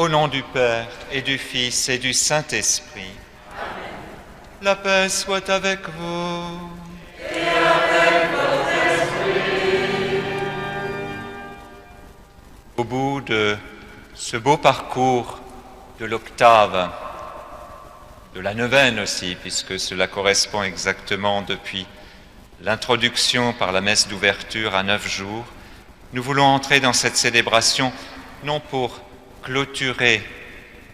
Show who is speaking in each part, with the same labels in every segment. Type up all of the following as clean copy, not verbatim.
Speaker 1: Au nom du Père et du Fils et du Saint-Esprit. Amen. La paix soit avec vous.
Speaker 2: Et avec votre esprit.
Speaker 1: Au bout de ce beau parcours de l'octave, de la neuvaine aussi, puisque cela correspond exactement depuis l'introduction par la messe d'ouverture à 9 jours, nous voulons entrer dans cette célébration non pour clôturer,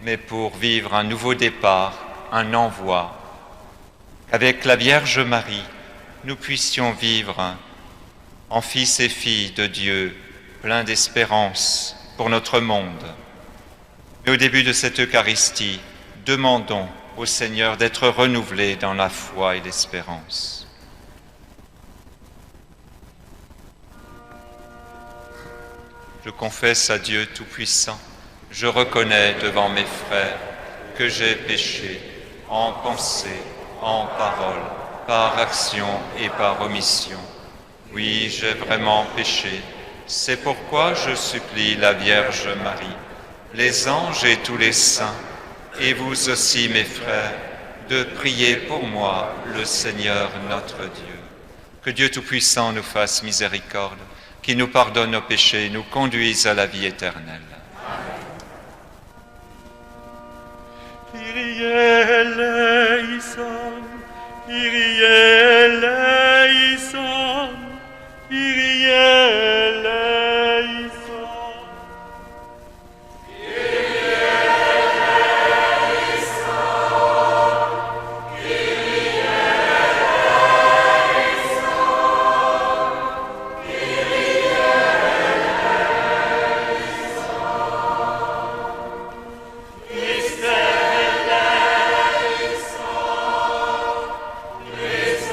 Speaker 1: mais pour vivre un nouveau départ, un envoi. Qu'avec la Vierge Marie, nous puissions vivre en fils et filles de Dieu, pleins d'espérance pour notre monde. Et au début de cette Eucharistie, demandons au Seigneur d'être renouvelés dans la foi et l'espérance. Je confesse à Dieu Tout-Puissant, je reconnais devant mes frères que j'ai péché en pensée, en parole, par action et par omission. Oui, j'ai vraiment péché. C'est pourquoi je supplie la Vierge Marie, les anges et tous les saints, et vous aussi mes frères, de prier pour moi, le Seigneur notre Dieu. Que Dieu Tout-Puissant nous fasse miséricorde, qu'il nous pardonne nos péchés et nous conduise à la vie éternelle.
Speaker 3: Kyrie eleison, Kyrie eleison, Kyrie eleison.
Speaker 2: Christ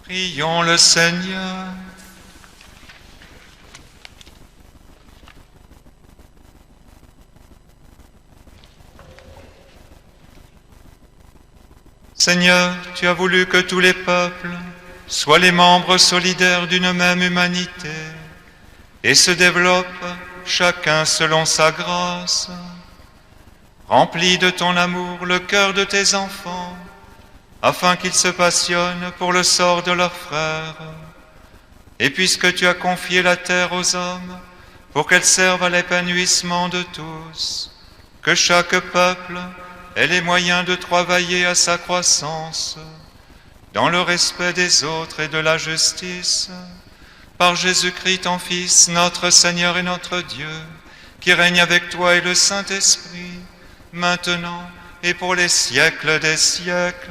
Speaker 1: Prions le Seigneur. Seigneur, tu as voulu que tous les peuples soient les membres solidaires d'une même humanité et se développent chacun selon sa grâce. Remplis de ton amour le cœur de tes enfants, afin qu'ils se passionnent pour le sort de leurs frères. Et puisque tu as confié la terre aux hommes, pour qu'elle serve à l'épanouissement de tous, que chaque peuple ait les moyens de travailler à sa croissance, dans le respect des autres et de la justice, par Jésus-Christ ton Fils, notre Seigneur et notre Dieu, qui règne avec toi et le Saint-Esprit, maintenant et pour les siècles des siècles.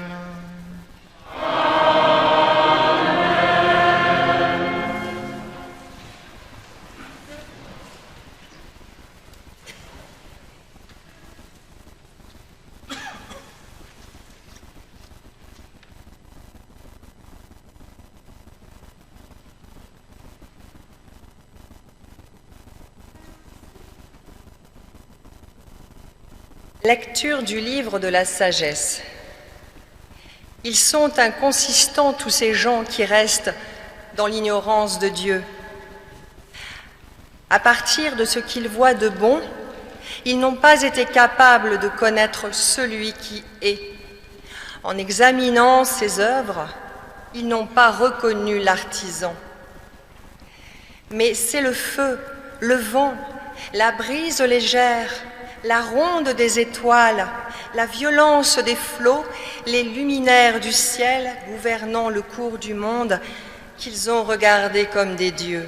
Speaker 4: Lecture du livre de la sagesse. Ils sont inconsistants, tous ces gens qui restent dans l'ignorance de Dieu. À partir de ce qu'ils voient de bon, ils n'ont pas été capables de connaître celui qui est. En examinant ses œuvres, ils n'ont pas reconnu l'artisan. Mais c'est le feu, le vent, la brise légère, la ronde des étoiles, la violence des flots, les luminaires du ciel gouvernant le cours du monde, qu'ils ont regardés comme des dieux.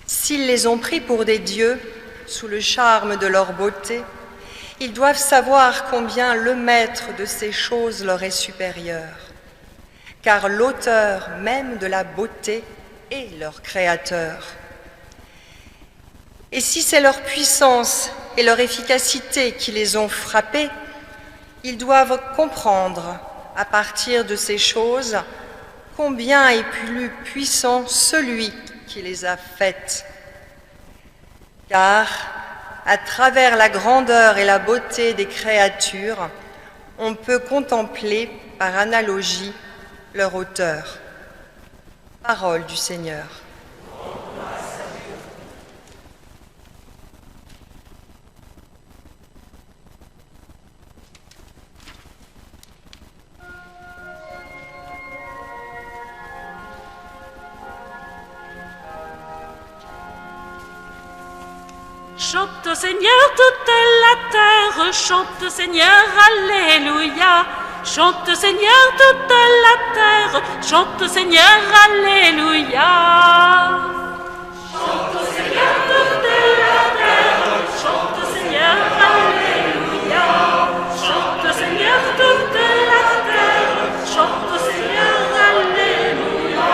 Speaker 4: S'ils les ont pris pour des dieux, sous le charme de leur beauté, ils doivent savoir combien le maître de ces choses leur est supérieur, car l'auteur même de la beauté est leur créateur. Et si c'est leur puissance et leur efficacité qui les ont frappés, ils doivent comprendre, à partir de ces choses, combien est plus puissant celui qui les a faites. Car, à travers la grandeur et la beauté des créatures, on peut contempler, par analogie, leur auteur. Parole du Seigneur.
Speaker 2: Chante Seigneur toute la terre, chante Seigneur, Alléluia. Chante Seigneur toute la terre, chante Seigneur, Alléluia. Chante Seigneur toute la terre, chante Seigneur, Alléluia. Chante Seigneur toute la terre, chante Seigneur, Alléluia.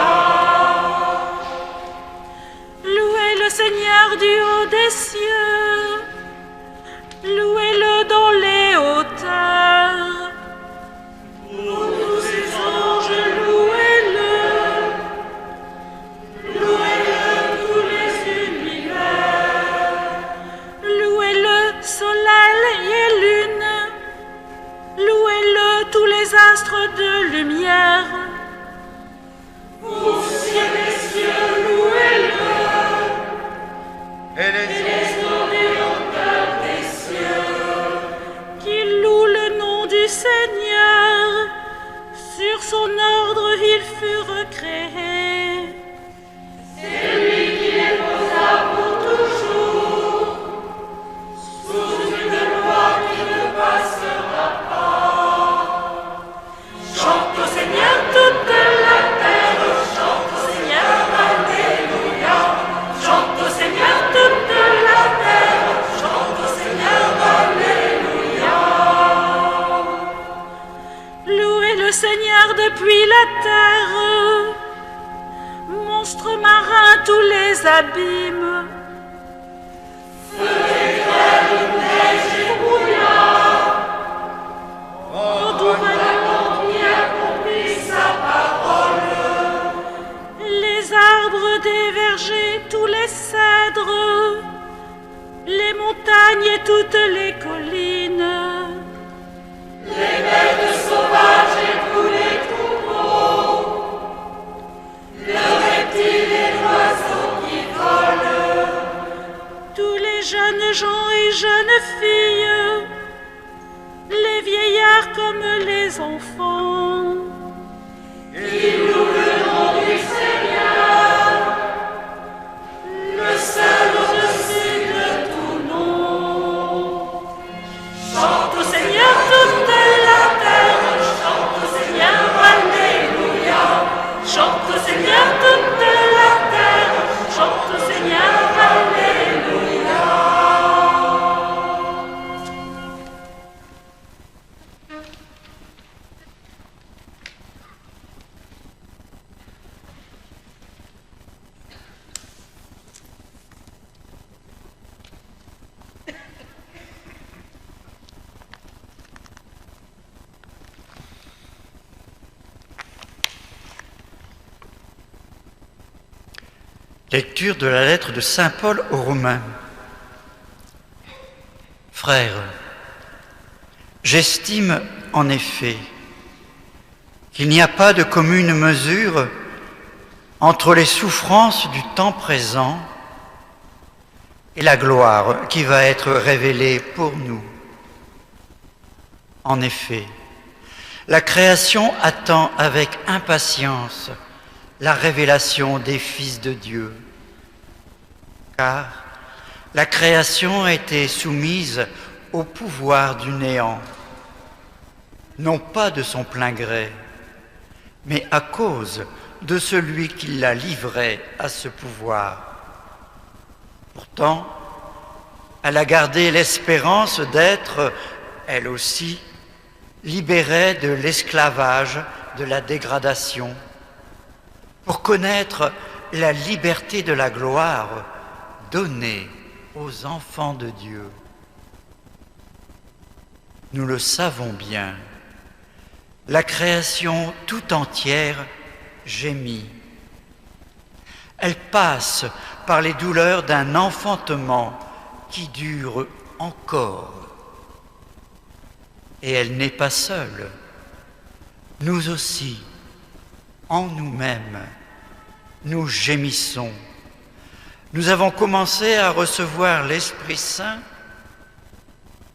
Speaker 2: Louez le Seigneur du haut des cieux. Louez-le dans les hauteurs. Pour tous ses anges, louez-le. Louez-le tous les univers. Louez-le soleil et lune. Louez-le tous les astres de lumière. Vous cieux des cieux, louez-le. Et les Seigneur, sur son ordre il fut recréé. C'est lui qui les posa pour toujours, sous une loi qui ne passera pas. Chante au Seigneur toute la terre, chante au Seigneur, Alléluia. Chante au Seigneur toute la terre, chante au Seigneur, Alléluia. Louez le Seigneur depuis la terre, monstres marins tous les abîmes. Feu et grêle, neige et brouillard, vent d'ouragan qui accomplit sa parole. filles, les vieillards comme les enfants.
Speaker 5: Il loue le nom du Seigneur, le seul au-dessus de tout nom.
Speaker 2: Chante au Seigneur toute la terre, chante au Seigneur, alléluia. Chante au Seigneur toute la terre, chante au Seigneur, alléluia.
Speaker 6: Lecture de la lettre de saint Paul aux Romains. Frères, j'estime en effet qu'il n'y a pas de commune mesure entre les souffrances du temps présent et la gloire qui va être révélée pour nous. En effet, la création attend avec impatience la révélation des fils de Dieu, car la création a été soumise au pouvoir du néant, non pas de son plein gré, mais à cause de celui qui l'a livrée à ce pouvoir. Pourtant, elle a gardé l'espérance d'être, elle aussi, libérée de l'esclavage, de la dégradation, pour connaître la liberté de la gloire donnée aux enfants de Dieu. Nous le savons bien, la création tout entière gémit. Elle passe par les douleurs d'un enfantement qui dure encore. Et elle n'est pas seule. Nous aussi, en nous-mêmes, nous gémissons. Nous avons commencé à recevoir l'Esprit Saint,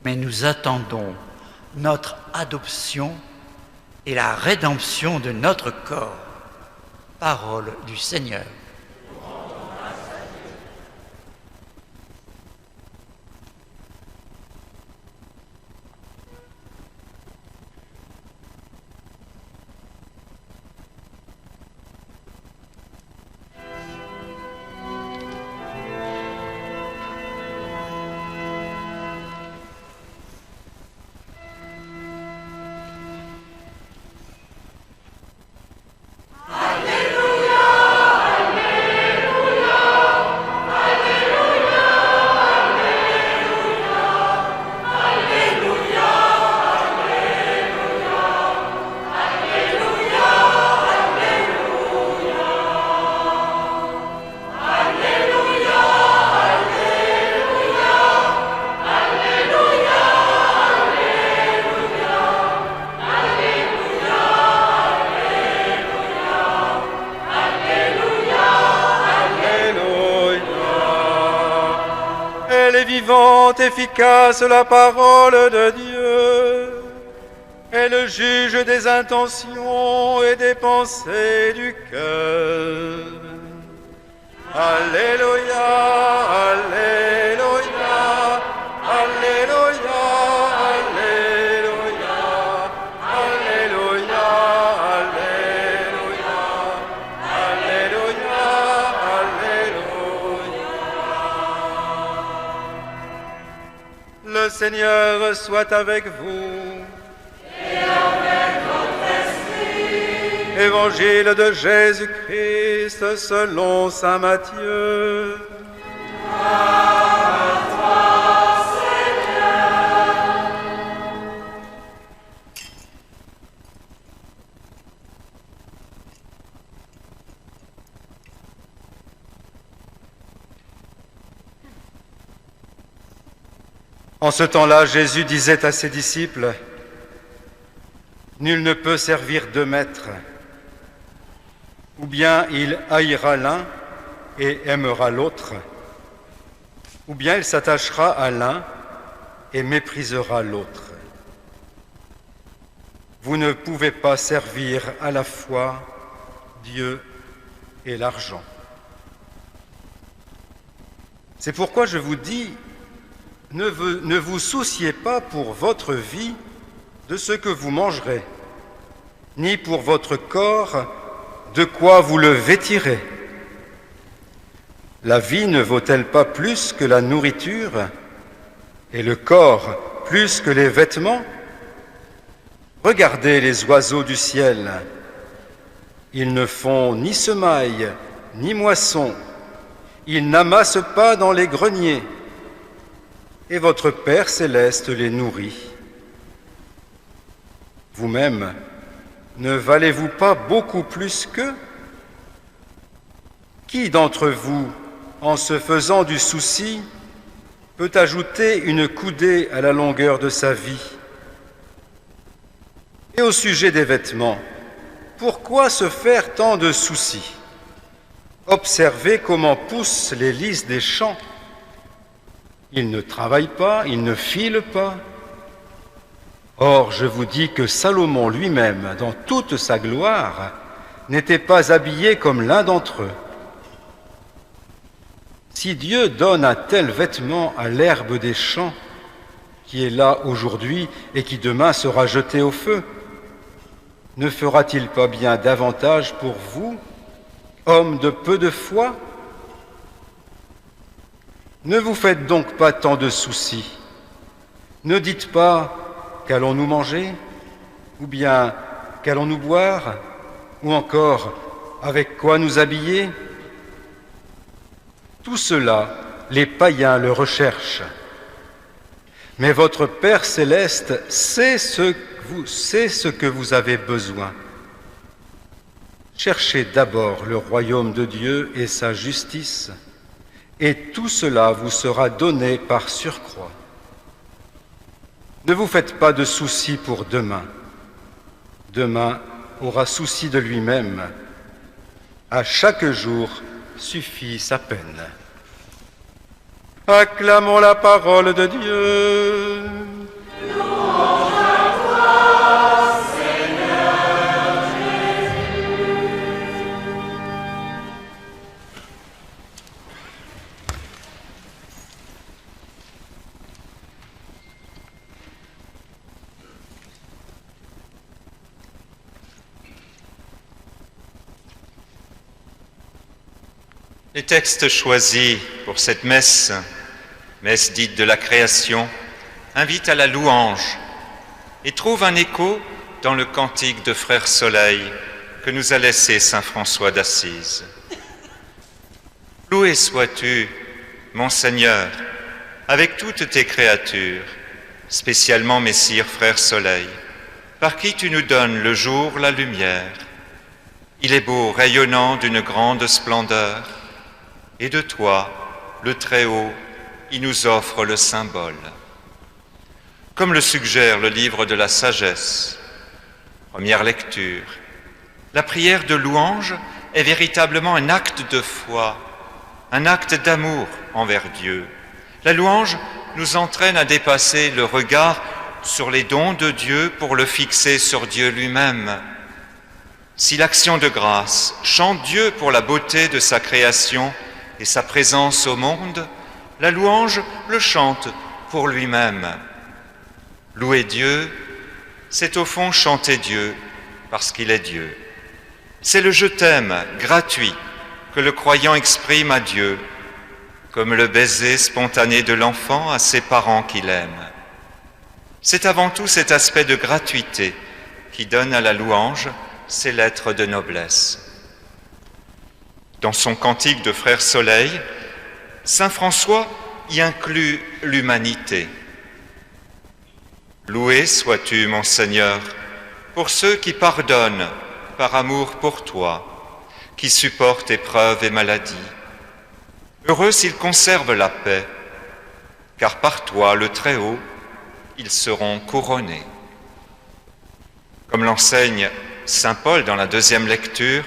Speaker 6: mais nous attendons notre adoption et la rédemption de notre corps. Parole du Seigneur.
Speaker 3: Vivante, efficace la parole de Dieu. Elle juge des intentions et des pensées du cœur. Alléluia, Alléluia, Alléluia, Alléluia, Alléluia, Alléluia, Alléluia. Le Seigneur soit avec vous.
Speaker 5: Et avec votre esprit.
Speaker 3: Évangile de Jésus-Christ selon saint Matthieu.
Speaker 5: À toi, Seigneur.
Speaker 3: En ce temps-là, Jésus disait à ses disciples : nul ne peut servir deux maîtres. Ou bien il haïra l'un et aimera l'autre, ou bien il s'attachera à l'un et méprisera l'autre. Vous ne pouvez pas servir à la fois Dieu et l'argent. C'est pourquoi je vous dis, ne vous souciez pas pour votre vie de ce que vous mangerez, ni pour votre corps de quoi vous le vêtirez. La vie ne vaut-elle pas plus que la nourriture, et le corps plus que les vêtements? Regardez les oiseaux du ciel. Ils ne font ni semaille, ni moisson. Ils n'amassent pas dans les greniers. Et votre Père céleste les nourrit. Vous-même, ne valez-vous pas beaucoup plus qu'eux? Qui d'entre vous, en se faisant du souci, peut ajouter une coudée à la longueur de sa vie? Et au sujet des vêtements, pourquoi se faire tant de soucis? Observez comment poussent les lys des champs. Ils ne travaillent pas, ils ne filent pas. Or, je vous dis que Salomon lui-même, dans toute sa gloire, n'était pas habillé comme l'un d'entre eux. Si Dieu donne un tel vêtement à l'herbe des champs, qui est là aujourd'hui et qui demain sera jetée au feu, ne fera-t-il pas bien davantage pour vous, hommes de peu de foi? Ne vous faites donc pas tant de soucis. Ne dites pas « qu'allons-nous manger ?» ou bien « qu'allons-nous boire ?» ou encore « avec quoi nous habiller ?» Tout cela, les païens le recherchent. Mais votre Père céleste sait ce que vous avez besoin. Cherchez d'abord le royaume de Dieu et sa justice, et tout cela vous sera donné par surcroît. Ne vous faites pas de soucis pour demain. Demain aura souci de lui-même. À chaque jour suffit sa peine. Acclamons la parole de Dieu.
Speaker 5: Louange à toi, Seigneur Jésus.
Speaker 1: Les textes choisis pour cette messe dite de la création, invitent à la louange et trouvent un écho dans le cantique de Frère Soleil que nous a laissé saint François d'Assise. Loué sois-tu, mon Seigneur, avec toutes tes créatures, spécialement Messire Frère Soleil, par qui tu nous donnes le jour la lumière. Il est beau, rayonnant d'une grande splendeur, et de toi, le Très-Haut, il nous offre le symbole. Comme le suggère le livre de la sagesse, première lecture, la prière de louange est véritablement un acte de foi, un acte d'amour envers Dieu. La louange nous entraîne à dépasser le regard sur les dons de Dieu pour le fixer sur Dieu lui-même. Si l'action de grâce chante Dieu pour la beauté de sa création et sa présence au monde, la louange le chante pour lui-même. Louer Dieu, c'est au fond chanter Dieu parce qu'il est Dieu. C'est le « je t'aime » gratuit que le croyant exprime à Dieu, comme le baiser spontané de l'enfant à ses parents qu'il aime. C'est avant tout cet aspect de gratuité qui donne à la louange ses lettres de noblesse. Dans son cantique de Frère Soleil, saint François y inclut l'humanité. Loué sois-tu, mon Seigneur, pour ceux qui pardonnent par amour pour toi, qui supportent épreuves et maladies. Heureux s'ils conservent la paix, car par toi, le Très-Haut, ils seront couronnés. Comme l'enseigne saint Paul dans la deuxième lecture,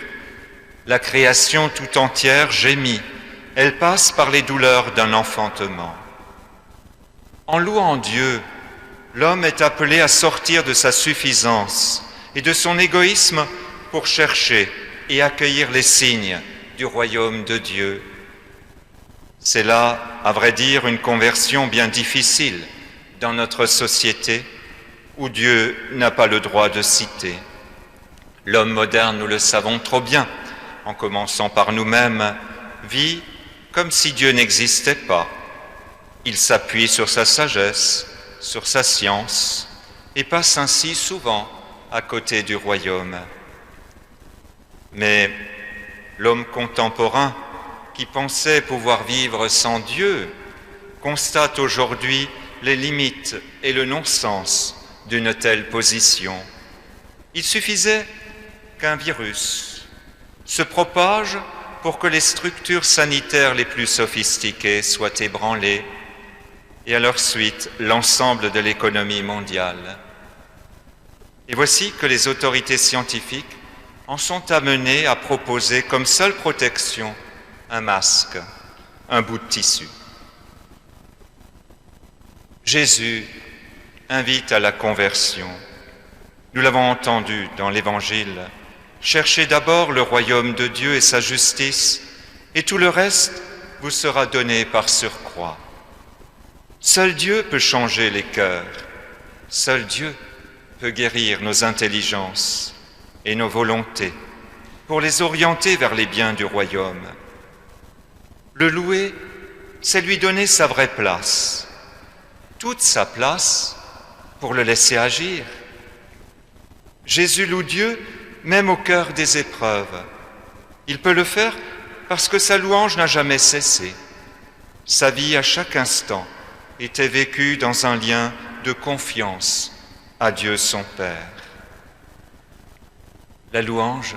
Speaker 1: la création tout entière gémit, elle passe par les douleurs d'un enfantement. En louant Dieu, l'homme est appelé à sortir de sa suffisance et de son égoïsme pour chercher et accueillir les signes du royaume de Dieu. C'est là, à vrai dire, une conversion bien difficile dans notre société où Dieu n'a pas le droit de citer. L'homme moderne, nous le savons trop bien, en commençant par nous-mêmes, vit comme si Dieu n'existait pas. Il s'appuie sur sa sagesse, sur sa science, et passe ainsi souvent à côté du royaume. Mais l'homme contemporain, qui pensait pouvoir vivre sans Dieu, constate aujourd'hui les limites et le non-sens d'une telle position. Il suffisait qu'un virus se propage pour que les structures sanitaires les plus sophistiquées soient ébranlées et à leur suite l'ensemble de l'économie mondiale. Et voici que les autorités scientifiques en sont amenées à proposer comme seule protection un masque, un bout de tissu. Jésus invite à la conversion. Nous l'avons entendu dans l'Évangile. Cherchez d'abord le royaume de Dieu et sa justice, et tout le reste vous sera donné par surcroît. Seul Dieu peut changer les cœurs. Seul Dieu peut guérir nos intelligences et nos volontés pour les orienter vers les biens du royaume. Le louer, c'est lui donner sa vraie place, toute sa place pour le laisser agir. Jésus loue Dieu même au cœur des épreuves. Il peut le faire parce que sa louange n'a jamais cessé. Sa vie à chaque instant était vécue dans un lien de confiance à Dieu son Père. La louange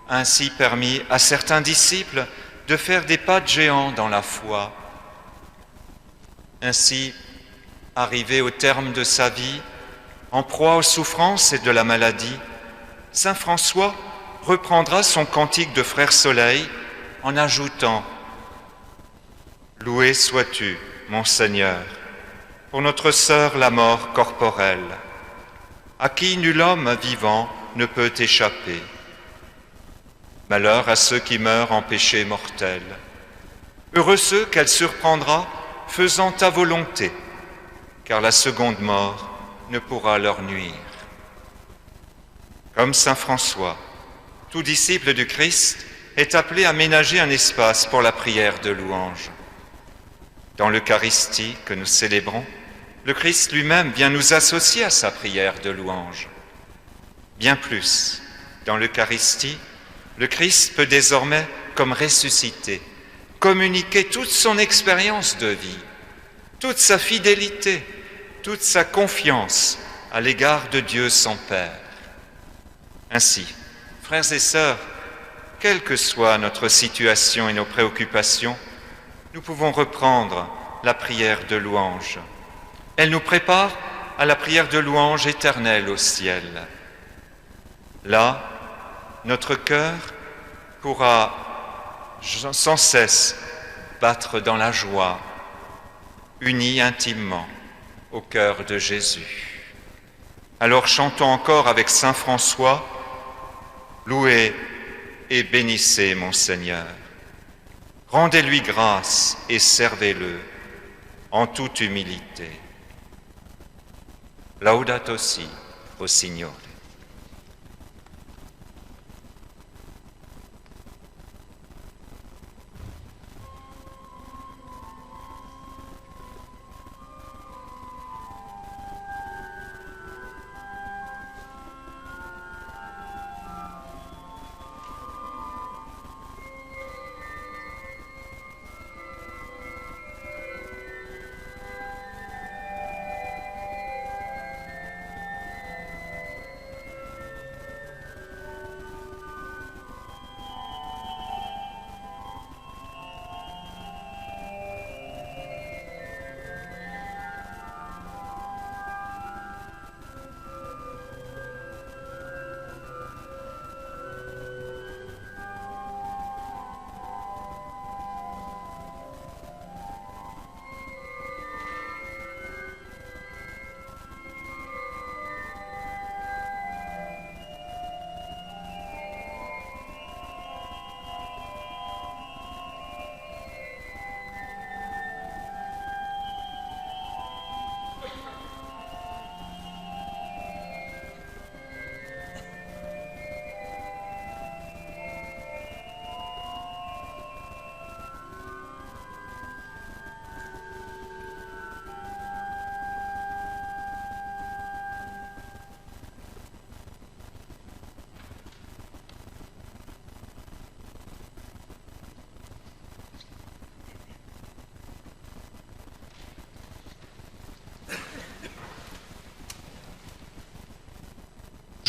Speaker 1: a ainsi permis à certains disciples de faire des pas de géant dans la foi. Ainsi, arrivé au terme de sa vie, en proie aux souffrances et de la maladie, saint François reprendra son cantique de Frère Soleil en ajoutant « Loué sois-tu, mon Seigneur, pour notre sœur la mort corporelle, à qui nul homme vivant ne peut échapper. Malheur à ceux qui meurent en péché mortel. Heureux ceux qu'elle surprendra faisant ta volonté, car la seconde mort ne pourra leur nuire. » Comme saint François, tout disciple du Christ est appelé à ménager un espace pour la prière de louange. Dans l'Eucharistie que nous célébrons, le Christ lui-même vient nous associer à sa prière de louange. Bien plus, dans l'Eucharistie, le Christ peut désormais, comme ressuscité, communiquer toute son expérience de vie, toute sa fidélité, toute sa confiance à l'égard de Dieu son Père. Ainsi, frères et sœurs, quelle que soit notre situation et nos préoccupations, nous pouvons reprendre la prière de louange. Elle nous prépare à la prière de louange éternelle au ciel. Là, notre cœur pourra sans cesse battre dans la joie, uni intimement au cœur de Jésus. Alors chantons encore avec saint François, « Louez et bénissez mon Seigneur. Rendez-lui grâce et servez-le en toute humilité. » Laudato si au Signore.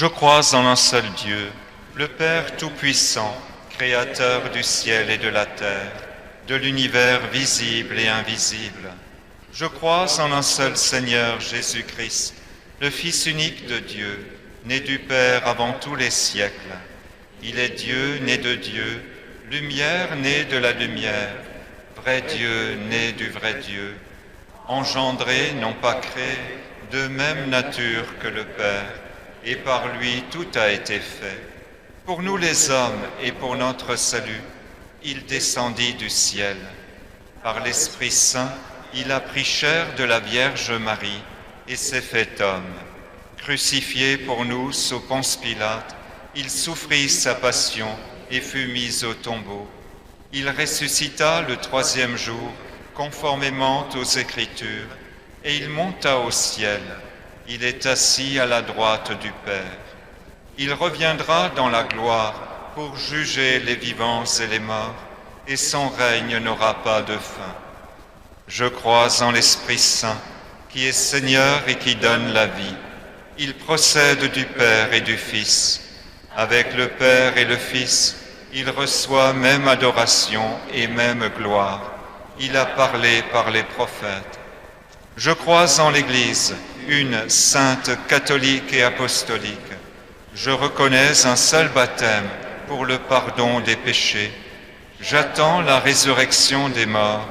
Speaker 1: Je crois en un seul Dieu, le Père Tout-Puissant, Créateur du ciel et de la terre, de l'univers visible et invisible. Je crois en un seul Seigneur Jésus-Christ, le Fils unique de Dieu, né du Père avant tous les siècles. Il est Dieu, né de Dieu, lumière née de la lumière, vrai Dieu, né du vrai Dieu, engendré, non pas créé, de même nature que le Père, et par lui tout a été fait. Pour nous les hommes et pour notre salut, il descendit du ciel. Par l'Esprit Saint, il a pris chair de la Vierge Marie et s'est fait homme. Crucifié pour nous sous Ponce Pilate, il souffrit sa passion et fut mis au tombeau. Il ressuscita le troisième jour, conformément aux Écritures, et il monta au ciel. Il est assis à la droite du Père. Il reviendra dans la gloire pour juger les vivants et les morts, et son règne n'aura pas de fin. Je crois en l'Esprit Saint, qui est Seigneur et qui donne la vie. Il procède du Père et du Fils. Avec le Père et le Fils, il reçoit même adoration et même gloire. Il a parlé par les prophètes. Je crois en l'Église, une sainte, catholique et apostolique. Je reconnais un seul baptême pour le pardon des péchés. J'attends la résurrection des morts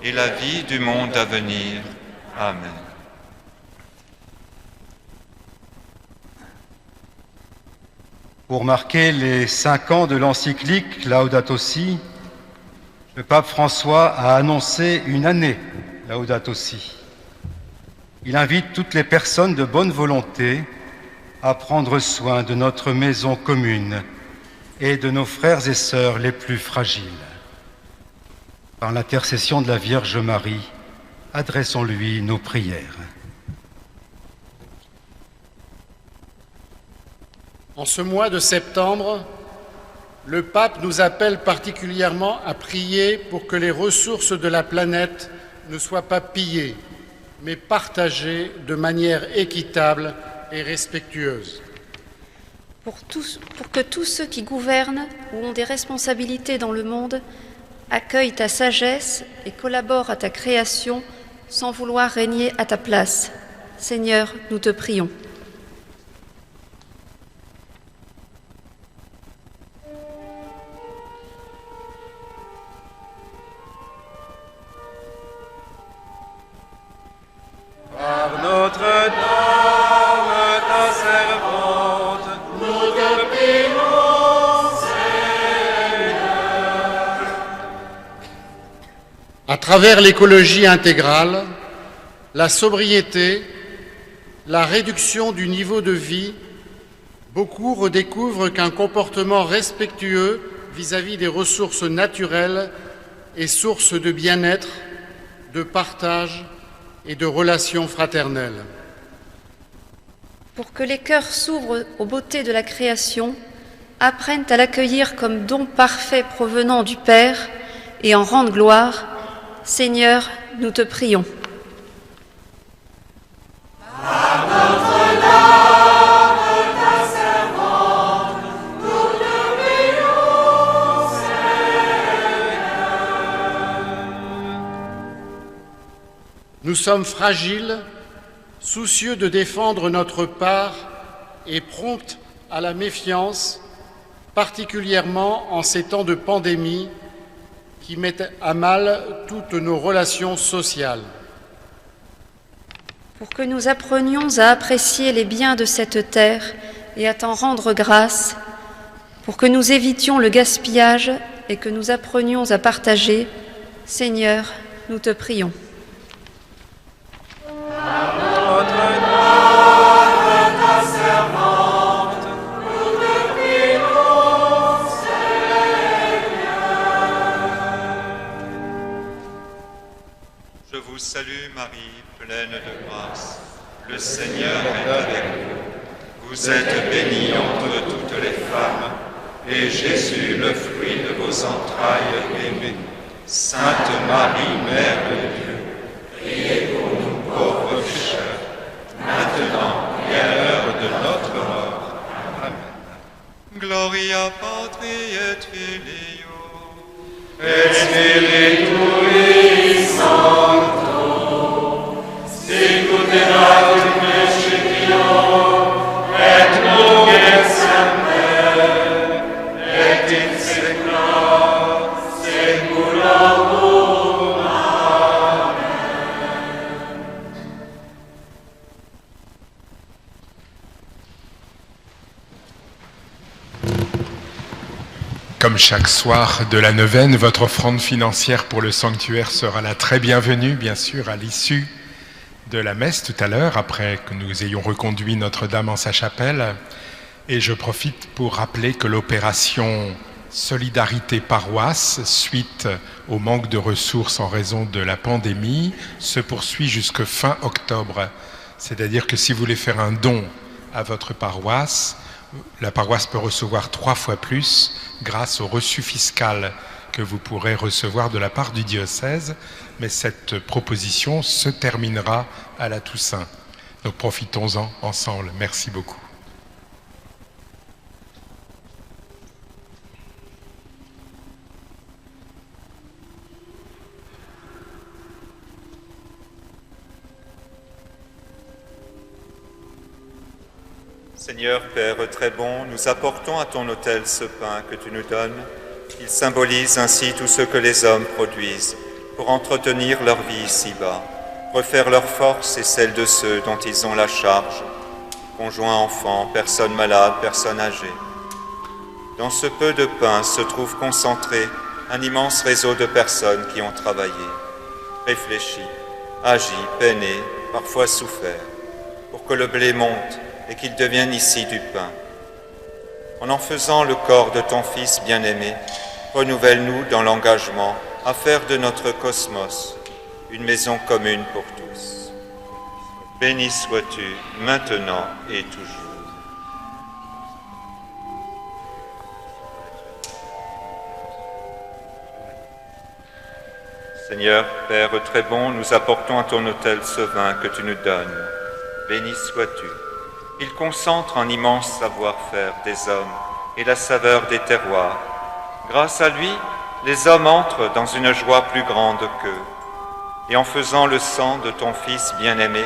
Speaker 1: et la vie du monde à venir. Amen.
Speaker 3: Pour marquer les 5 ans de l'encyclique Laudato Si, le pape François a annoncé une année Laudato Si. Il invite toutes les personnes de bonne volonté à prendre soin de notre maison commune et de nos frères et sœurs les plus fragiles. Par l'intercession de la Vierge Marie, adressons-lui nos prières.
Speaker 7: En ce mois de septembre, le pape nous appelle particulièrement à prier pour que les ressources de la planète ne soient pas pillées, mais partagées de manière équitable et respectueuse.
Speaker 8: Pour que tous ceux qui gouvernent ou ont des responsabilités dans le monde accueillent ta sagesse et collaborent à ta création sans vouloir régner à ta place. Seigneur, nous te prions.
Speaker 3: Par Notre-Dame, ta servante, nous te prions, Seigneur.
Speaker 7: À travers l'écologie intégrale, la sobriété, la réduction du niveau de vie, beaucoup redécouvrent qu'un comportement respectueux vis-à-vis des ressources naturelles est source de bien-être, de partage et de relations fraternelles.
Speaker 8: Pour que les cœurs s'ouvrent aux beautés de la création, apprennent à l'accueillir comme don parfait provenant du Père et en rendent gloire, Seigneur, nous te prions.
Speaker 5: Par Notre-Dame, ta servante, nous te prions, Seigneur.
Speaker 7: Nous sommes fragiles, soucieux de défendre notre part et prompts à la méfiance, particulièrement en ces temps de pandémie qui mettent à mal toutes nos relations sociales.
Speaker 8: Pour que nous apprenions à apprécier les biens de cette terre et à t'en rendre grâce, pour que nous évitions le gaspillage et que nous apprenions à partager, Seigneur, nous te prions.
Speaker 1: Je vous salue Marie, pleine de grâce. Le Seigneur est avec vous. Vous êtes bénie entre toutes les femmes, et Jésus, le fruit de vos entrailles, est béni. Sainte Marie, Mère de Dieu, priez pour nous pauvres pécheurs, maintenant et à l'heure de notre mort. Gloria Patri et Filio
Speaker 5: et Spiritui Sancto, sicut erat in principio, et nunc et semper, et in saecula saeculorum.
Speaker 9: Comme chaque soir de la neuvaine, votre offrande financière pour le sanctuaire sera la très bienvenue, bien sûr, à l'issue de la messe tout à l'heure, après que nous ayons reconduit Notre-Dame en sa chapelle. Et je profite pour rappeler que l'opération Solidarité Paroisse, suite au manque de ressources en raison de la pandémie, se poursuit jusque fin octobre. C'est-à-dire que si vous voulez faire un don à votre paroisse, la paroisse peut recevoir 3 fois plus grâce au reçu fiscal que vous pourrez recevoir de la part du diocèse, mais cette proposition se terminera à la Toussaint. Donc profitons-en ensemble. Merci beaucoup.
Speaker 1: Seigneur Père très bon, nous apportons à ton autel ce pain que tu nous donnes. Il symbolise ainsi tout ce que les hommes produisent pour entretenir leur vie ici-bas, refaire leur force et celle de ceux dont ils ont la charge, conjoints, enfants, personnes malades, personnes âgées. Dans ce peu de pain se trouve concentré un immense réseau de personnes qui ont travaillé, réfléchi, agi, peiné, parfois souffert, pour que le blé monte et qu'il devienne ici du pain. En faisant le corps de ton Fils bien-aimé, renouvelle-nous dans l'engagement à faire de notre cosmos une maison commune pour tous. Béni sois-tu maintenant et toujours. Seigneur, Père très bon, nous apportons à ton autel ce vin que tu nous donnes. Béni sois-tu. Il concentre un immense savoir-faire des hommes et la saveur des terroirs. Grâce à lui, les hommes entrent dans une joie plus grande qu'eux. Et en faisant le sang de ton Fils bien-aimé,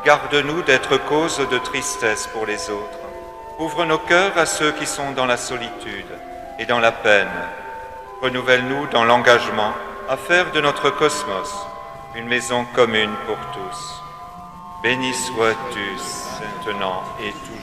Speaker 1: garde-nous d'être cause de tristesse pour les autres. Ouvre nos cœurs à ceux qui sont dans la solitude et dans la peine. Renouvelle-nous dans l'engagement à faire de notre cosmos une maison commune pour tous. Béni sois-tu maintenant et toujours.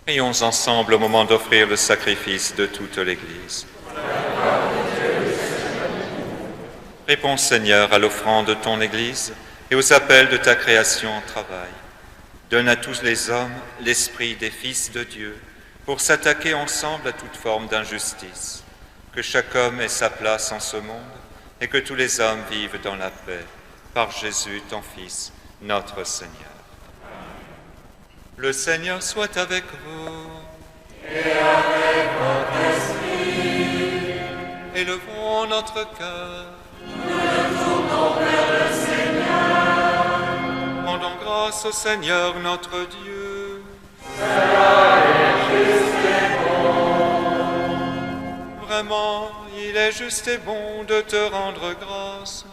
Speaker 1: Prions ensemble au moment d'offrir le sacrifice de toute l'Église. Réponds, Seigneur, à l'offrande de ton Église et aux appels de ta création en travail. Donne à tous les hommes l'esprit des fils de Dieu pour s'attaquer ensemble à toute forme d'injustice. Que chaque homme ait sa place en ce monde et que tous les hommes vivent dans la paix. Par Jésus, ton Fils, notre Seigneur. Le Seigneur soit avec vous.
Speaker 5: Et avec votre esprit.
Speaker 1: Élevons notre cœur.
Speaker 5: Nous le tournons vers le Seigneur.
Speaker 1: Rendons grâce au Seigneur notre Dieu.
Speaker 5: Cela est juste
Speaker 1: vraiment, il est juste et bon de te rendre grâce.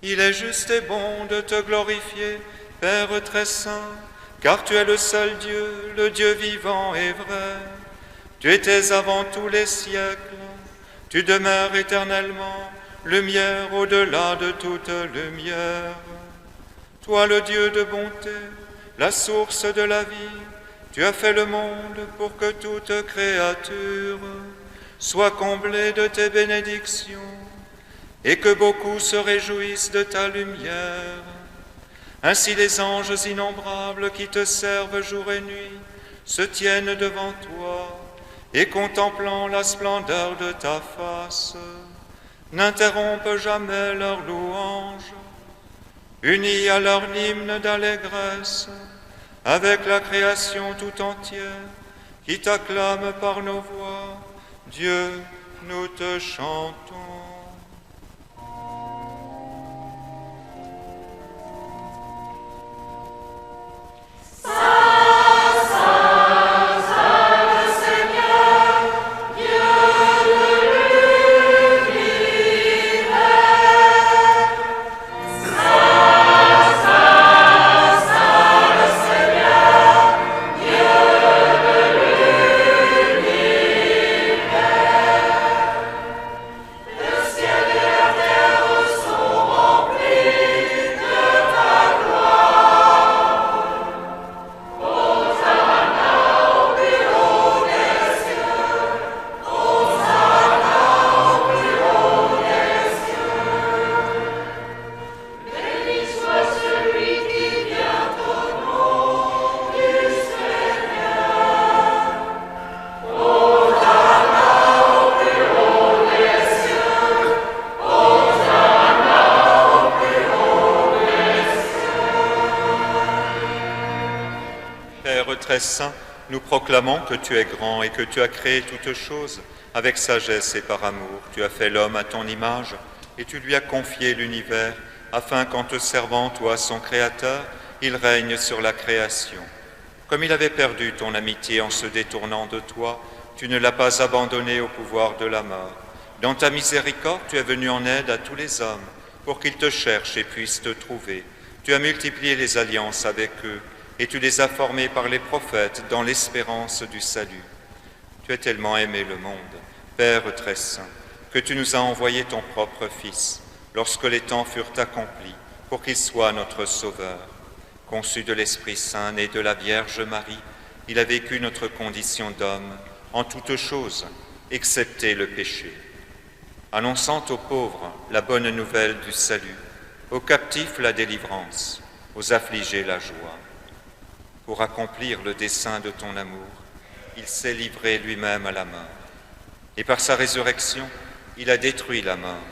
Speaker 1: Il est juste et bon de te glorifier, Père très saint, car tu es le seul Dieu, le Dieu vivant et vrai. Tu étais avant tous les siècles, tu demeures éternellement, lumière au-delà de toute lumière. Toi le Dieu de bonté, la source de la vie, tu as fait le monde pour que toute créature soit comblée de tes bénédictions et que beaucoup se réjouissent de ta lumière. Ainsi les anges innombrables qui te servent jour et nuit se tiennent devant toi et contemplant la splendeur de ta face, n'interrompent jamais leur louange, unis à leur hymne d'allégresse, avec la création tout entière qui t'acclame par nos voix. Dieu, nous te chantons. Très saint, nous proclamons que tu es grand et que tu as créé toutes choses avec sagesse et par amour. Tu as fait l'homme à ton image et tu lui as confié l'univers afin qu'en te servant, toi, son créateur, il règne sur la création. Comme il avait perdu ton amitié en se détournant de toi, tu ne l'as pas abandonné au pouvoir de la mort. Dans ta miséricorde, tu es venu en aide à tous les hommes pour qu'ils te cherchent et puissent te trouver. Tu as multiplié les alliances avec eux et tu les as formés par les prophètes dans l'espérance du salut. Tu as tellement aimé le monde, Père très saint, que tu nous as envoyé ton propre Fils, lorsque les temps furent accomplis, pour qu'il soit notre Sauveur. Conçu de l'Esprit Saint, né de la Vierge Marie, il a vécu notre condition d'homme en toutes choses, excepté le péché. Annonçant aux pauvres la bonne nouvelle du salut, aux captifs la délivrance, aux affligés la joie. Pour accomplir le dessein de ton amour, il s'est livré lui-même à la mort. Et par sa résurrection, il a détruit la mort,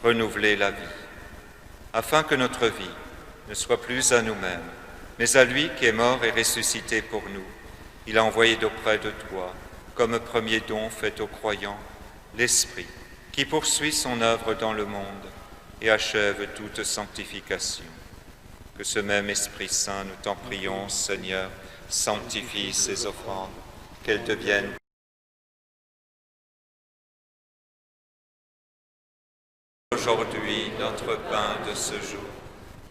Speaker 1: renouvelé la vie, afin que notre vie ne soit plus à nous-mêmes, mais à lui qui est mort et ressuscité pour nous. Il a envoyé d'auprès de toi, comme premier don fait aux croyants, l'Esprit, qui poursuit son œuvre dans le monde et achève toute sanctification. Que ce même Esprit Saint, nous t'en prions, Seigneur, sanctifie ces offrandes, qu'elles deviennent aujourd'hui notre pain de ce jour.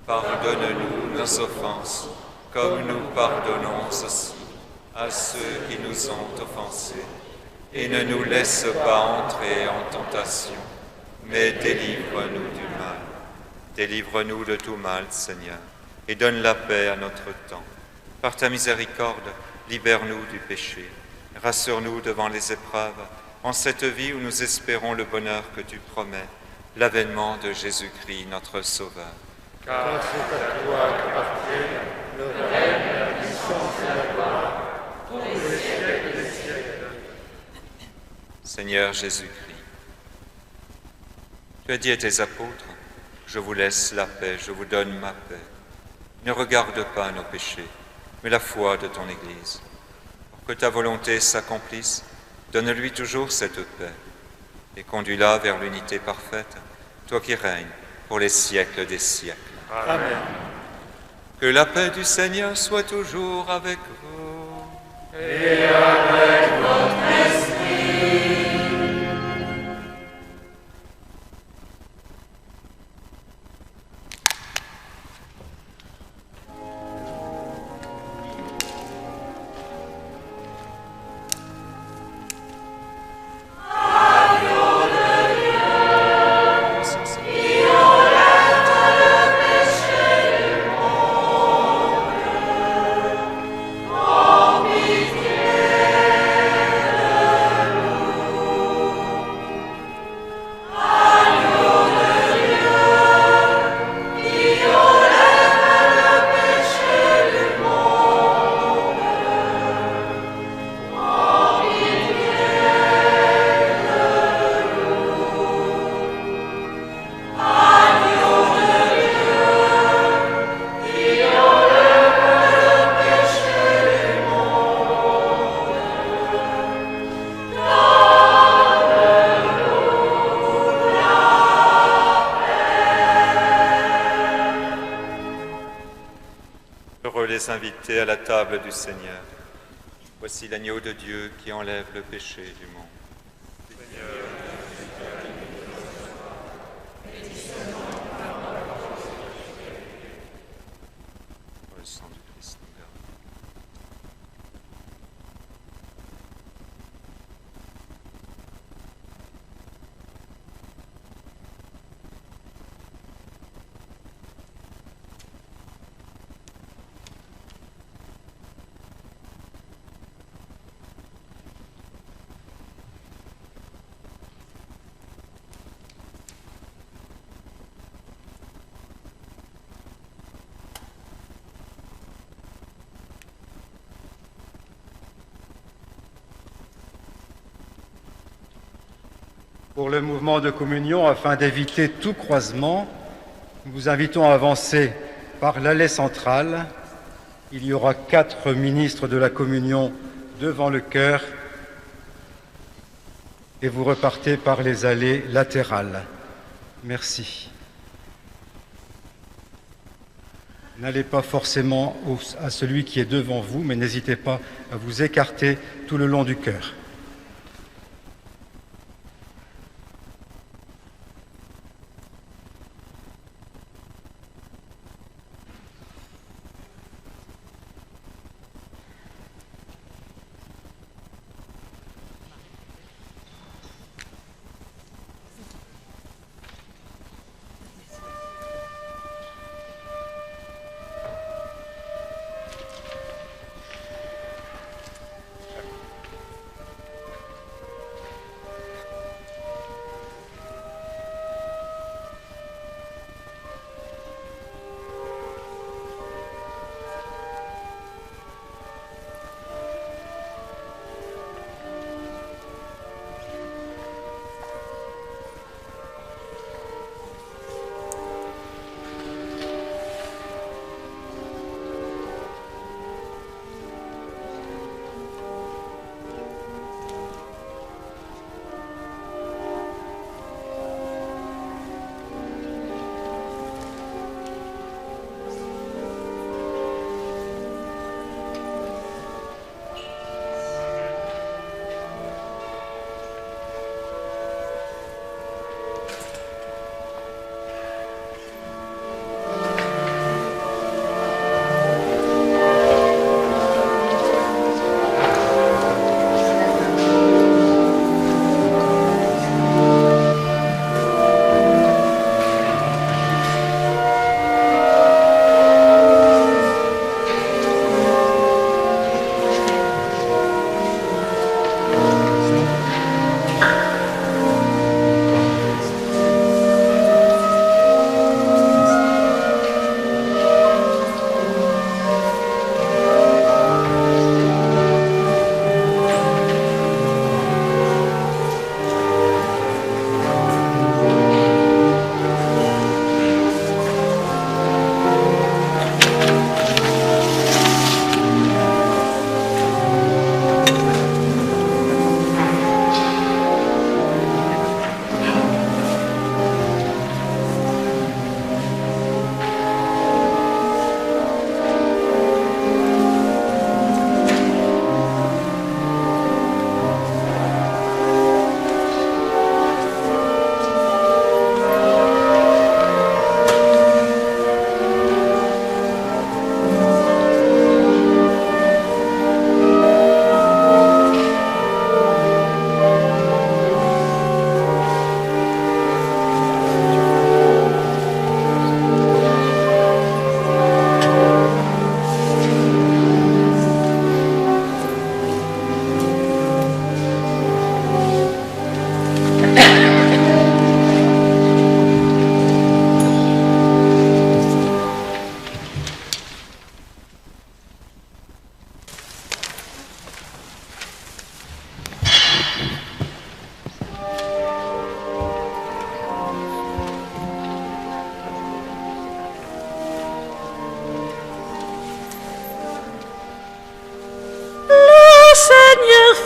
Speaker 1: Pardonne-nous nos offenses, comme nous pardonnons aussi à ceux qui nous ont offensés. Et ne nous laisse pas entrer en tentation, mais délivre-nous du mal. Délivre-nous de tout mal, Seigneur, et donne la paix à notre temps. Par ta miséricorde, libère-nous du péché. Rassure-nous devant les épreuves, en cette vie où nous espérons le bonheur que tu promets, l'avènement de Jésus-Christ, notre Sauveur.
Speaker 5: Car c'est à toi qu'appartiennent le règne, la puissance et la gloire, pour les siècles des siècles.
Speaker 1: Seigneur Jésus-Christ, tu as dit à tes apôtres, je vous laisse la paix, je vous donne ma paix. Ne regarde pas nos péchés, mais la foi de ton Église. Pour que ta volonté s'accomplisse, donne-lui toujours cette paix et conduis-la vers l'unité parfaite, toi qui règnes pour les siècles des siècles.
Speaker 5: Amen.
Speaker 1: Que la paix du Seigneur soit toujours avec vous.
Speaker 5: Et avec votre esprit.
Speaker 1: les invités à la table du Seigneur. Voici l'agneau de Dieu qui enlève le péché du monde. Pour le sang du Christ, nous garde.
Speaker 3: Pour le mouvement de communion, afin d'éviter tout croisement, nous vous invitons à avancer par l'allée centrale. Il y aura 4 ministres de la communion devant le chœur et vous repartez par les allées latérales. Merci. N'allez pas forcément à celui qui est devant vous, mais n'hésitez pas à vous écarter tout le long du chœur.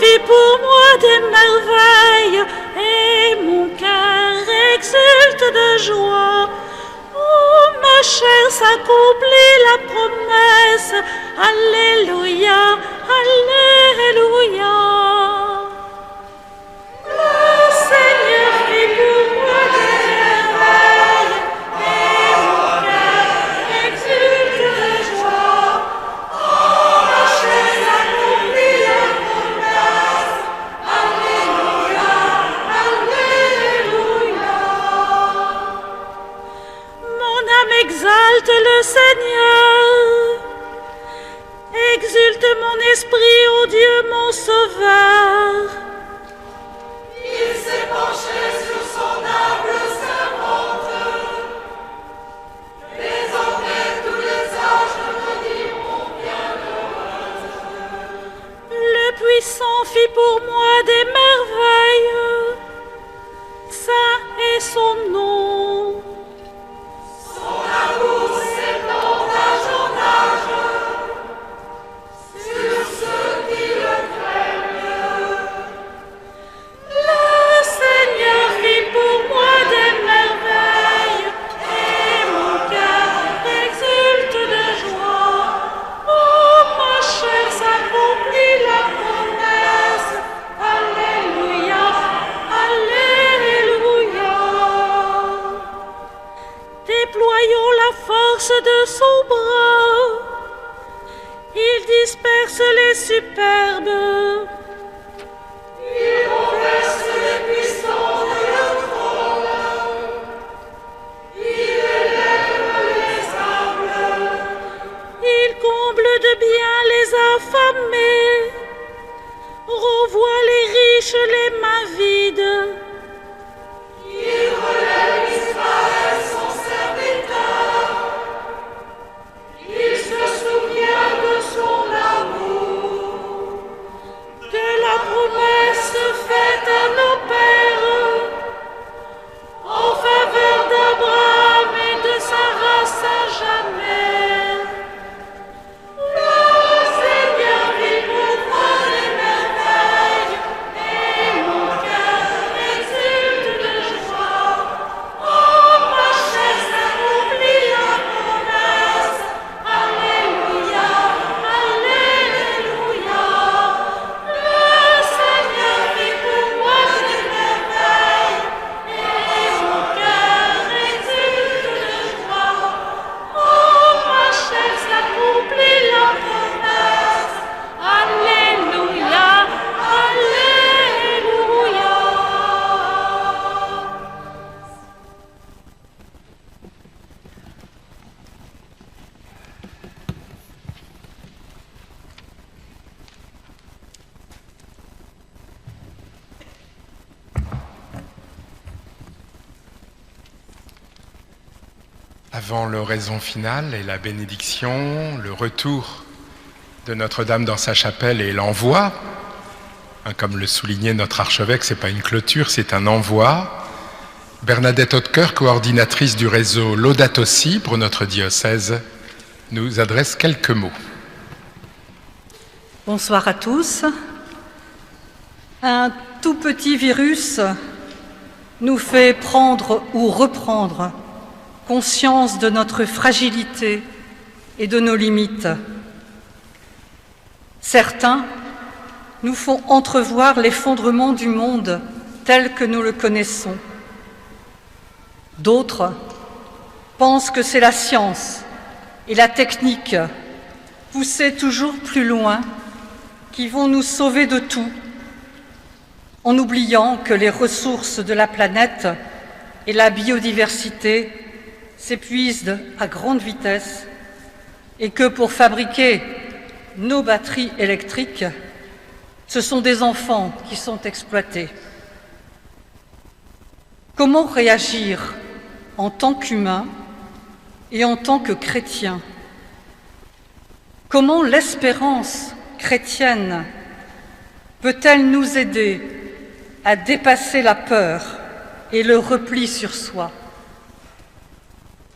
Speaker 2: fit pour moi des merveilles, et mon cœur exulte de joie. Oh, ma chair s'accomplit la promesse. Alléluia, Alléluia. Le Seigneur fit pour moi des merveilles, et mon cœur exulte de joie. Oh, ma chair s'accomplit la promesse. Alléluia, Alléluia. Mon âme exalte le Seigneur. Exulte mon esprit, ô Dieu, mon Sauveur. Il s'est penché sur son humble servante. Désormais, tous les âges me diront bienheureuse. Le Puissant fit pour moi des merveilles. Saint est son nom. Son amour s'étend d'âge en âge sur ceux qui le craignent. Le Seigneur fit pour moi des merveilles, et mon cœur exulte de joie. Oh, ma chair s'accomplit la promesse. Alléluia, Alléluia. Déployons la force de son bras. Il disperse les superbes. Il renverse les puissants de leur trône. Il élève les humbles. Il comble de bien les affamés. Renvoie les riches les mains vides. Il relève Israël son serviteur. Il se souvient de son amour, de la promesse faite à nos pères, en faveur d'Abraham et de sa race à jamais. Le Seigneur fit pour moi des merveilles, et mon cœur exulte de joie. Oh, ma chair s'accomplit la promesse. Alléluia, Alléluia. Le Seigneur fit pour moi des merveilles, et mon cœur exulte de joie. Oh, ma chair s'accomplit la promesse. Alléluia, Alléluia.
Speaker 9: Avant l'oraison finale et la bénédiction, le retour de Notre-Dame dans sa chapelle et l'envoi, comme le soulignait notre archevêque, ce n'est pas une clôture, c'est un envoi. Bernadette Hautecoeur, coordinatrice du réseau Laudato Si pour notre diocèse, nous adresse quelques mots.
Speaker 10: Bonsoir à tous. Un tout petit virus nous fait prendre ou reprendre conscience de notre fragilité et de nos limites. Certains nous font entrevoir l'effondrement du monde tel que nous le connaissons. D'autres pensent que c'est la science et la technique, poussées toujours plus loin, qui vont nous sauver de tout, en oubliant que les ressources de la planète et la biodiversité s'épuisent à grande vitesse et que pour fabriquer nos batteries électriques, ce sont des enfants qui sont exploités. Comment réagir en tant qu'humain et en tant que chrétien? Comment l'espérance chrétienne peut-elle nous aider à dépasser la peur et le repli sur soi?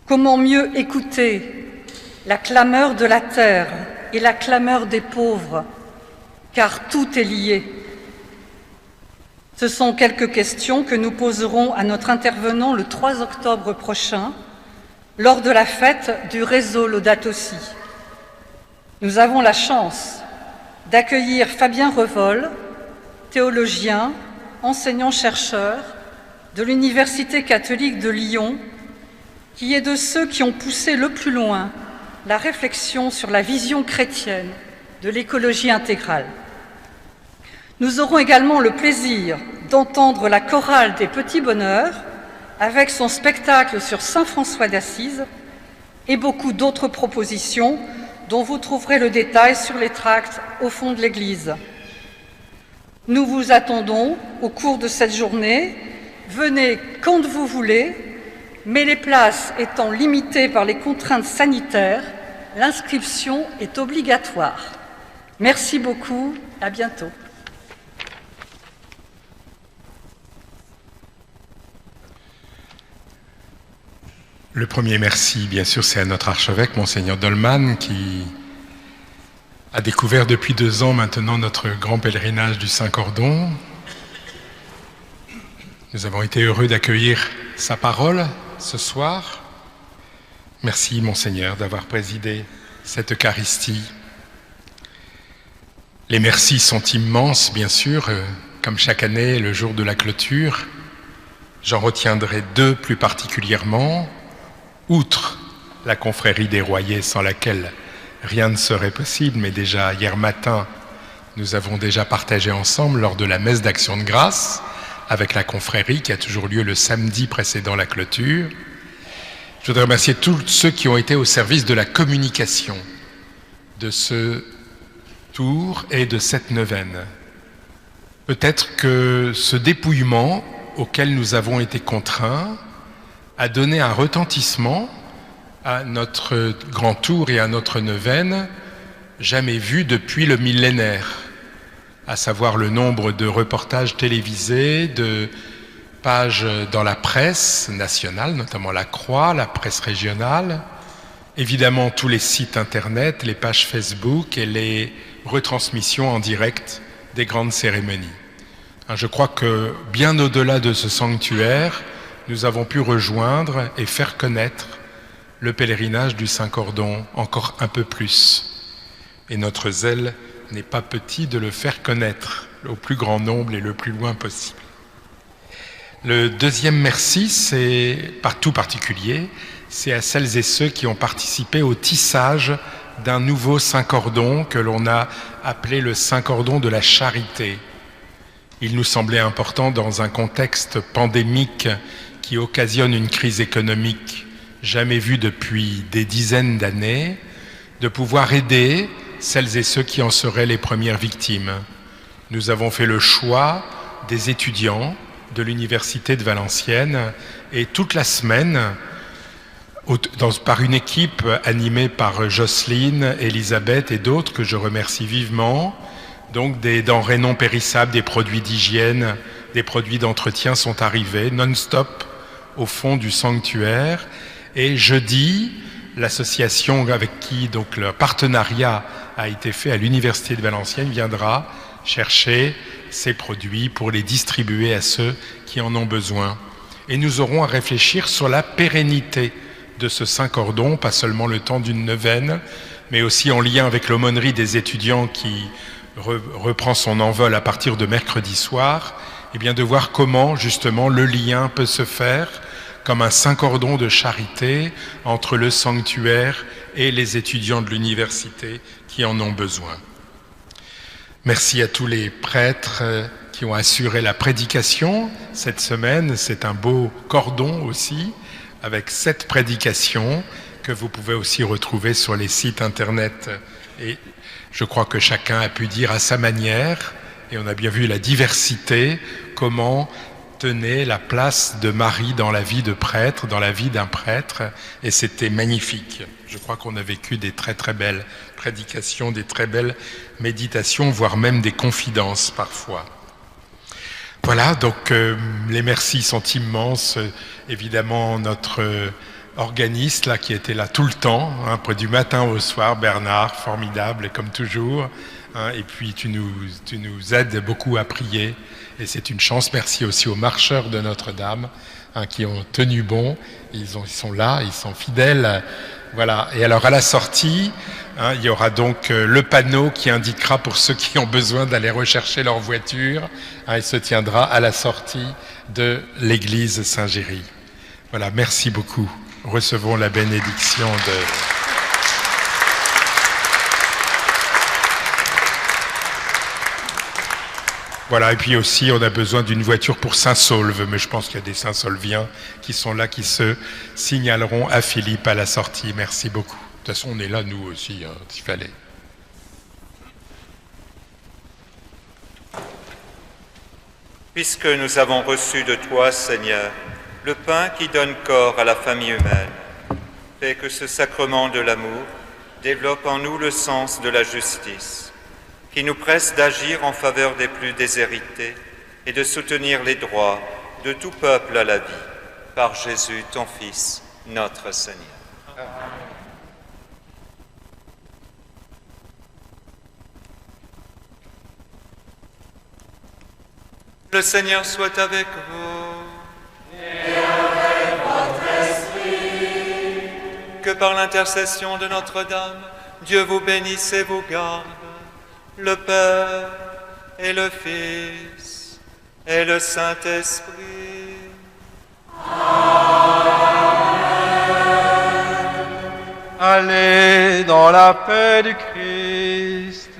Speaker 10: Comment mieux écouter la clameur de la terre et la clameur des pauvres, car tout est lié? Ce sont quelques questions que nous poserons à notre intervenant le 3 octobre prochain, lors de la fête du réseau Laudato Si. Nous avons la chance d'accueillir Fabien Revol, théologien, enseignant-chercheur de l'Université catholique de Lyon, qui est de ceux qui ont poussé le plus loin la réflexion sur la vision chrétienne de l'écologie intégrale. Nous aurons également le plaisir d'entendre la chorale des Petits Bonheurs avec son spectacle sur saint François d'Assise et beaucoup d'autres propositions dont vous trouverez le détail sur les tracts au fond de l'église. Nous vous attendons au cours de cette journée. Venez quand vous voulez, mais les places étant limitées par les contraintes sanitaires, l'inscription est obligatoire. Merci beaucoup, à bientôt.
Speaker 9: Le premier merci, bien sûr, c'est à notre archevêque, Monseigneur Dolman, qui a découvert depuis 2 ans maintenant notre grand pèlerinage du Saint-Cordon. Nous avons été heureux d'accueillir sa parole ce soir. Merci, Monseigneur, d'avoir présidé cette Eucharistie. Les merci sont immenses, bien sûr, comme chaque année, le jour de la clôture. J'en retiendrai 2 plus particulièrement. Outre la confrérie des Royers, sans laquelle rien ne serait possible, mais déjà hier matin, nous avons déjà partagé ensemble lors de la messe d'Action de Grâce avec la confrérie qui a toujours lieu le samedi précédant la clôture. Je voudrais remercier tous ceux qui ont été au service de la communication de ce tour et de cette neuvaine. Peut-être que ce dépouillement auquel nous avons été contraints a donné un retentissement à notre grand tour et à notre neuvaine jamais vu depuis le millénaire, à savoir le nombre de reportages télévisés, de pages dans la presse nationale, notamment la Croix, la presse régionale, évidemment tous les sites internet, les pages Facebook et les retransmissions en direct des grandes cérémonies. Je crois que bien au-delà de ce sanctuaire, nous avons pu rejoindre et faire connaître le pèlerinage du Saint-Cordon encore un peu plus. Et notre zèle n'est pas petit de le faire connaître au plus grand nombre et le plus loin possible. Le deuxième merci, c'est tout particulier, c'est à celles et ceux qui ont participé au tissage d'un nouveau Saint-Cordon que l'on a appelé le Saint-Cordon de la charité. Il nous semblait important dans un contexte pandémique qui occasionne une crise économique jamais vue depuis des dizaines d'années, de pouvoir aider celles et ceux qui en seraient les premières victimes. Nous avons fait le choix des étudiants de l'Université de Valenciennes et toute la semaine, par une équipe animée par Jocelyne, Elisabeth et d'autres que je remercie vivement, donc des denrées non périssables, des produits d'hygiène, des produits d'entretien sont arrivés non-stop au fond du sanctuaire. Et jeudi, l'association avec qui donc le partenariat a été fait à l'Université de Valenciennes viendra chercher ces produits pour les distribuer à ceux qui en ont besoin. Et nous aurons à réfléchir sur la pérennité de ce Saint-Cordon, pas seulement le temps d'une neuvaine, mais aussi en lien avec l'aumônerie des étudiants qui reprend son envol à partir de mercredi soir, et bien de voir comment justement le lien peut se faire comme un Saint-Cordon de charité entre le sanctuaire et les étudiants de l'université qui en ont besoin. Merci à tous les prêtres qui ont assuré la prédication cette semaine. C'est un beau cordon aussi, avec 7 prédications que vous pouvez aussi retrouver sur les sites internet. Et je crois que chacun a pu dire à sa manière, et on a bien vu la diversité, comment tenait la place de Marie dans la vie de prêtre, dans la vie d'un prêtre, et c'était magnifique. Je crois qu'on a vécu des très très belles prédications, des très belles méditations, voire même des confidences parfois. Voilà, donc les merci sont immenses. Évidemment, notre organiste là, qui était là tout le temps, du matin au soir, Bernard, formidable comme toujours. Et puis tu nous aides beaucoup à prier et c'est une chance. Merci aussi aux marcheurs de Notre-Dame qui ont tenu bon. Ils sont là, ils sont fidèles. Voilà. Et alors à la sortie, il y aura donc le panneau qui indiquera pour ceux qui ont besoin d'aller rechercher leur voiture. Il se tiendra à la sortie de l'église Saint-Géry. Voilà, merci beaucoup. Recevons la bénédiction de... Voilà, et puis aussi, on a besoin d'une voiture pour Saint-Saulve, mais je pense qu'il y a des Saint-Saulviens qui sont là, qui se signaleront à Philippe à la sortie. Merci beaucoup. De toute façon, on est là, nous aussi, s'il fallait.
Speaker 1: Puisque nous avons reçu de toi, Seigneur, le pain qui donne corps à la famille humaine, fais que ce sacrement de l'amour développe en nous le sens de la justice, qui nous presse d'agir en faveur des plus déshérités et de soutenir les droits de tout peuple à la vie, par Jésus, ton Fils, notre Seigneur. Amen. Le Seigneur soit avec vous.
Speaker 2: Et avec votre esprit.
Speaker 1: Que par l'intercession de Notre-Dame, Dieu vous bénisse et vous garde, le Père et le Fils et le Saint-Esprit.
Speaker 3: Allez dans la paix du Christ.